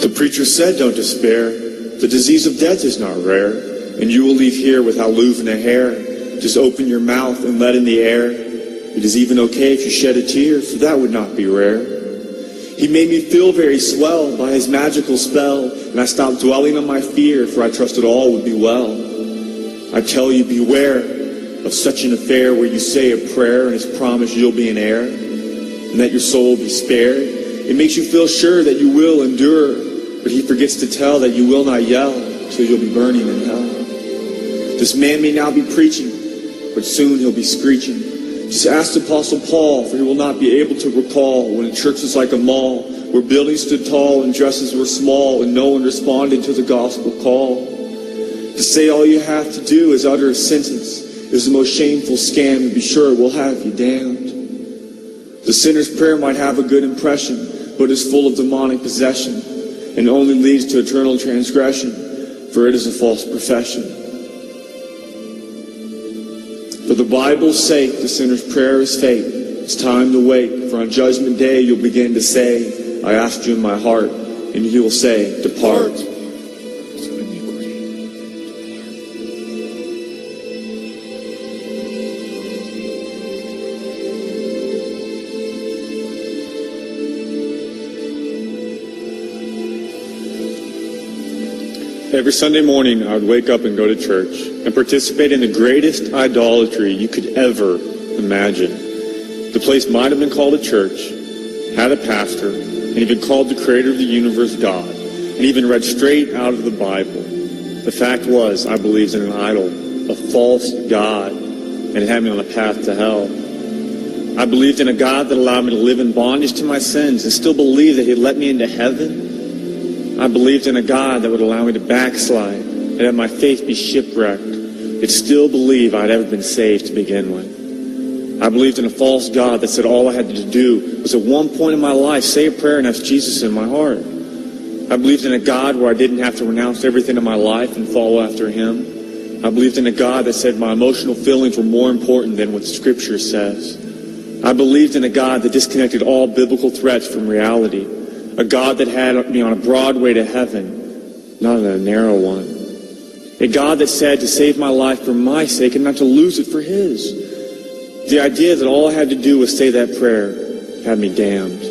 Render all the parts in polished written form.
The preacher said, don't despair. The disease of death is not rare, and you will leave here without losing a hair. Just open your mouth and let in the air. It is even okay if you shed a tear, for that would not be rare. He made me feel very swell by his magical spell, and I stopped dwelling on my fear, for I trusted all would be well. I tell you, beware of such an affair where you say a prayer and it's promised you'll be an heir, and that your soul will be spared. It makes you feel sure that you will endure, but he forgets to tell that you will not yell till you'll be burning in hell. This man may now be preaching, but soon he'll be screeching. Just ask the Apostle Paul, for he will not be able to recall when a church was like a mall, where buildings stood tall and dresses were small, and no one responded to the gospel call. To say all you have to do is utter a sentence is the most shameful scam, and be sure it will have you damned. The sinner's prayer might have a good impression, but is full of demonic possession, and only leads to eternal transgression, for it is a false profession. For the Bible's sake, the sinner's prayer is fake. It's time to wait, for on Judgment Day you'll begin to say, I asked you in my heart, and he will say, depart. Every Sunday morning, I would wake up and go to church and participate in the greatest idolatry you could ever imagine. The place might have been called a church, had a pastor, and even called the creator of the universe God, and even read straight out of the Bible. The fact was, I believed in an idol, a false God, and it had me on a path to hell. I believed in a God that allowed me to live in bondage to my sins and still believe that he'd let me into heaven. I believed in a God that would allow me to backslide and have my faith be shipwrecked, yet still believe I'd ever been saved to begin with. I believed in a false God that said all I had to do was at one point in my life say a prayer and ask Jesus in my heart. I believed in a God where I didn't have to renounce everything in my life and follow after him. I believed in a God that said my emotional feelings were more important than what Scripture says. I believed in a God that disconnected all biblical threats from reality. A God that had me on a broad way to heaven, not on a narrow one. A God that said to save my life for my sake and not to lose it for his. The idea that all I had to do was say that prayer had me damned,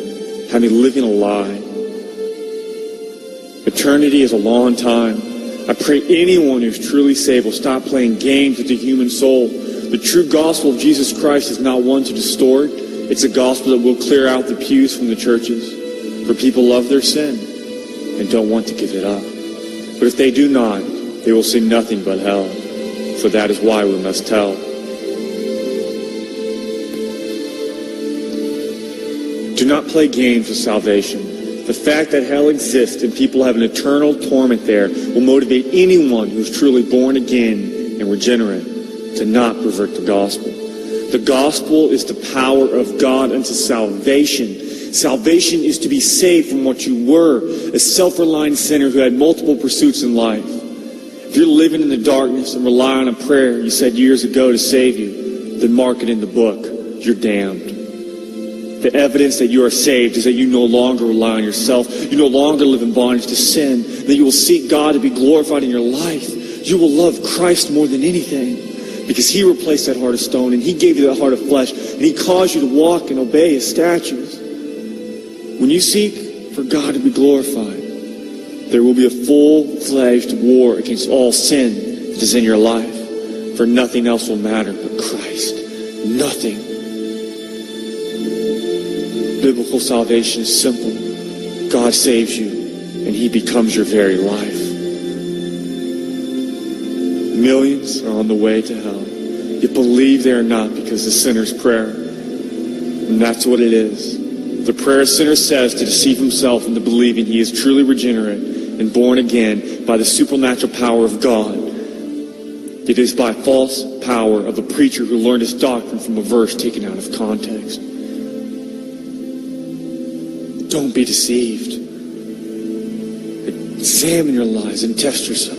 had me living a lie. Eternity is a long time. I pray anyone who's truly saved will stop playing games with the human soul. The true gospel of Jesus Christ is not one to distort. It's a gospel that will clear out the pews from the churches. For people love their sin and don't want to give it up. But if they do not, they will see nothing but hell. For that is why we must tell. Do not play games with salvation. The fact that hell exists and people have an eternal torment there will motivate anyone who is truly born again and regenerate to not pervert the gospel. The gospel is the power of God unto salvation. Salvation is to be saved from what you were, a self-reliant sinner who had multiple pursuits in life. If you're living in the darkness and rely on a prayer you said years ago to save you, then mark it in the book. You're damned. The evidence that you are saved is that you no longer rely on yourself. You no longer live in bondage to sin. That you will seek God to be glorified in your life. You will love Christ more than anything because he replaced that heart of stone and he gave you that heart of flesh and he caused you to walk and obey his statutes. When you seek for God to be glorified, there will be a full-fledged war against all sin that is in your life. For nothing else will matter but Christ. Nothing. Biblical salvation is simple. God saves you, and he becomes your very life. Millions are on the way to hell. Yet believe they are not because the sinner's prayer. And that's what it is. The prayer a sinner says to deceive himself into believing he is truly regenerate and born again by the supernatural power of God. It is by false power of a preacher who learned his doctrine from a verse taken out of context. Don't be deceived. Examine your lives and test yourself.